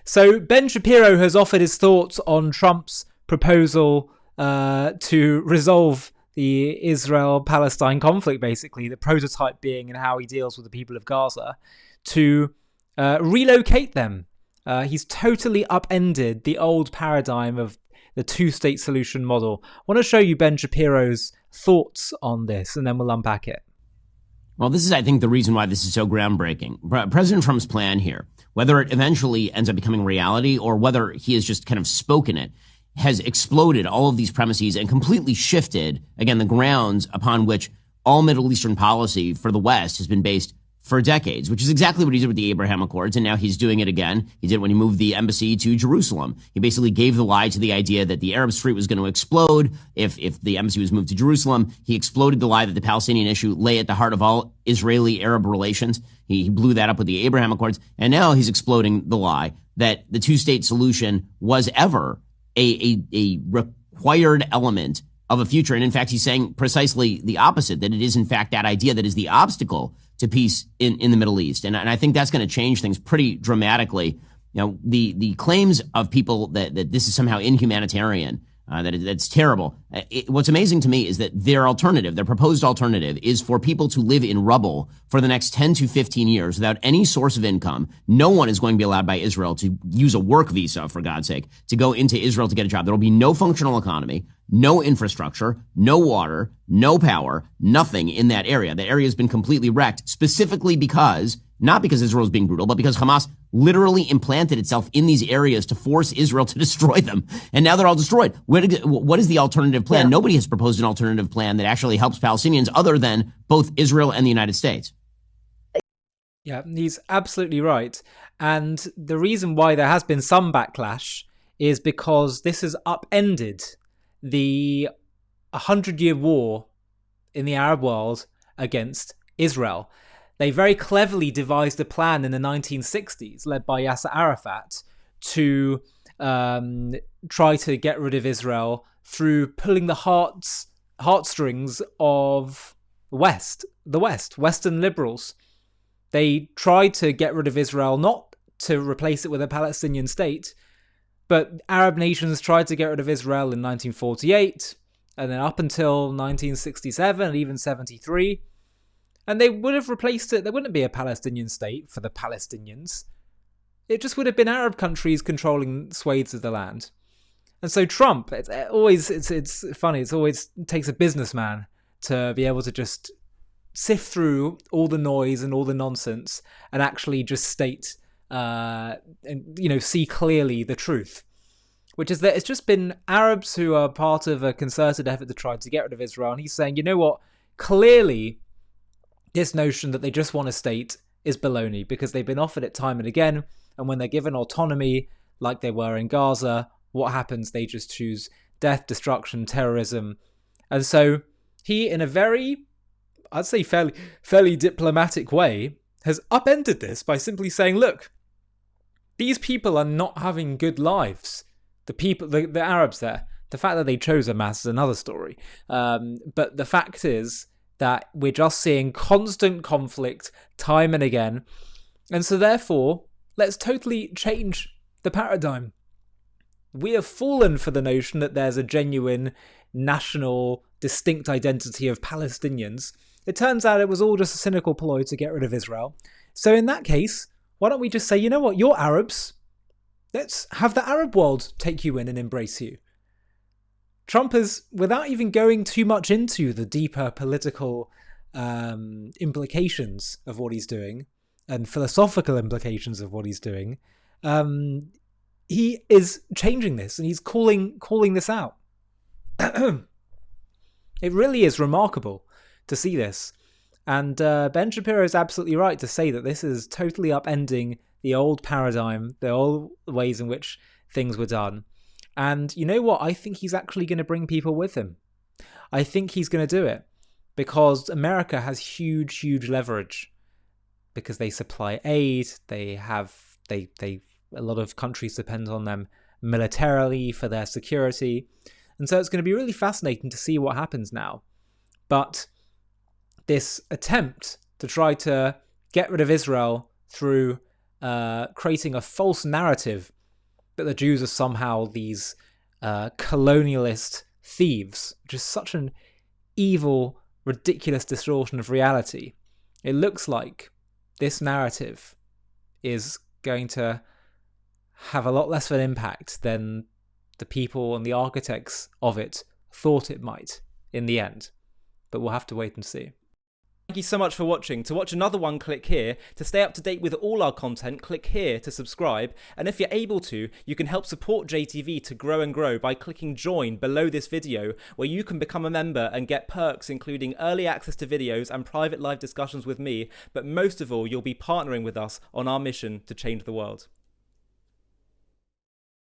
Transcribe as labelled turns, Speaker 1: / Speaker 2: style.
Speaker 1: So Ben Shapiro has offered his thoughts on Trump's proposal to resolve the Israel-Palestine conflict, basically, the prototype being and how he deals with the people of Gaza, to relocate them. He's totally upended the old paradigm of the two-state solution model. I want to show you Ben Shapiro's thoughts on this, and then we'll unpack it.
Speaker 2: Well, this is, I think, the reason why this is so groundbreaking. President Trump's plan here, whether it eventually ends up becoming reality or whether he has just kind of spoken it, has exploded all of these premises and completely shifted, again, the grounds upon which all Middle Eastern policy for the West has been based for decades, which is exactly what he did with the Abraham Accords, and now he's doing it again. He did it when he moved the embassy to Jerusalem. He basically gave the lie to the idea that the Arab Street was going to explode if the embassy was moved to Jerusalem. He exploded the lie that the Palestinian issue lay at the heart of all Israeli-Arab relations. He blew that up with the Abraham Accords, and now he's exploding the lie that the two-state solution was ever a required element of a future. And in fact, he's saying precisely the opposite, that it is in fact that idea that is the obstacle to peace in the Middle East. And I think that's going to change things pretty dramatically. You know, the claims of people that this is somehow inhumanitarian, that's terrible. What's amazing to me is that their proposed alternative is for people to live in rubble for the next 10 to 15 years without any source of income. No one is going to be allowed by Israel to use a work visa, for God's sake, to go into Israel to get a job. There will be no functional economy, no infrastructure, no water, no power, nothing in that area. The area has been completely wrecked, specifically not because Israel is being brutal, but because Hamas literally implanted itself in these areas to force Israel to destroy them. And now they're all destroyed. What is the alternative plan? Yeah. Nobody has proposed an alternative plan that actually helps Palestinians other than both Israel and the United States.
Speaker 1: Yeah, he's absolutely right. And the reason why there has been some backlash is because this has upended the 100-year war in the Arab world against Israel. They very cleverly devised a plan in the 1960s, led by Yasser Arafat, to try to get rid of Israel through pulling the heartstrings of Western liberals. They tried to get rid of Israel, not to replace it with a Palestinian state, but Arab nations tried to get rid of Israel in 1948, and then up until 1967 and even 73. And they would have replaced it. There wouldn't be a Palestinian state for the Palestinians. It just would have been Arab countries controlling swathes of the land. And so Trump, it's funny. It always takes a businessman to be able to just sift through all the noise and all the nonsense and actually just state, see clearly the truth. Which is that it's just been Arabs who are part of a concerted effort to try to get rid of Israel. And he's saying, you know what? Clearly, this notion that they just want a state is baloney because they've been offered it time and again. And when they're given autonomy, like they were in Gaza, what happens? They just choose death, destruction, terrorism. And so he, in a very, I'd say fairly diplomatic way, has upended this by simply saying, look, these people are not having good lives. The Arabs there, the fact that they chose Hamas is another story. But the fact is that we're just seeing constant conflict time and again. And so therefore, let's totally change the paradigm. We have fallen for the notion that there's a genuine national distinct identity of Palestinians. It turns out it was all just a cynical ploy to get rid of Israel. So in that case, why don't we just say, you know what, you're Arabs. Let's have the Arab world take you in and embrace you. Trump is, without even going too much into the deeper political implications of what he's doing and philosophical implications of what he's doing, he is changing this and he's calling this out. It really is remarkable to see this. And Ben Shapiro is absolutely right to say that this is totally upending the old paradigm, the old ways in which things were done. And you know what? I think he's actually going to bring people with him. I think he's going to do it because America has huge leverage because they supply aid. A lot of countries depend on them militarily for their security. And so it's going to be really fascinating to see what happens now. But this attempt to try to get rid of Israel through creating a false narrative that the Jews are somehow these colonialist thieves, which is such an evil, ridiculous distortion of reality. It looks like this narrative is going to have a lot less of an impact than the people and the architects of it thought it might in the end. But we'll have to wait and see.
Speaker 3: Thank you so much for watching. To watch another one, click here. To stay up to date with all our content, click here to subscribe. And if you're able to, you can help support JTV to grow and grow by clicking join below this video, where you can become a member and get perks including early access to videos and private live discussions with me. But most of all, you'll be partnering with us on our mission to change the world.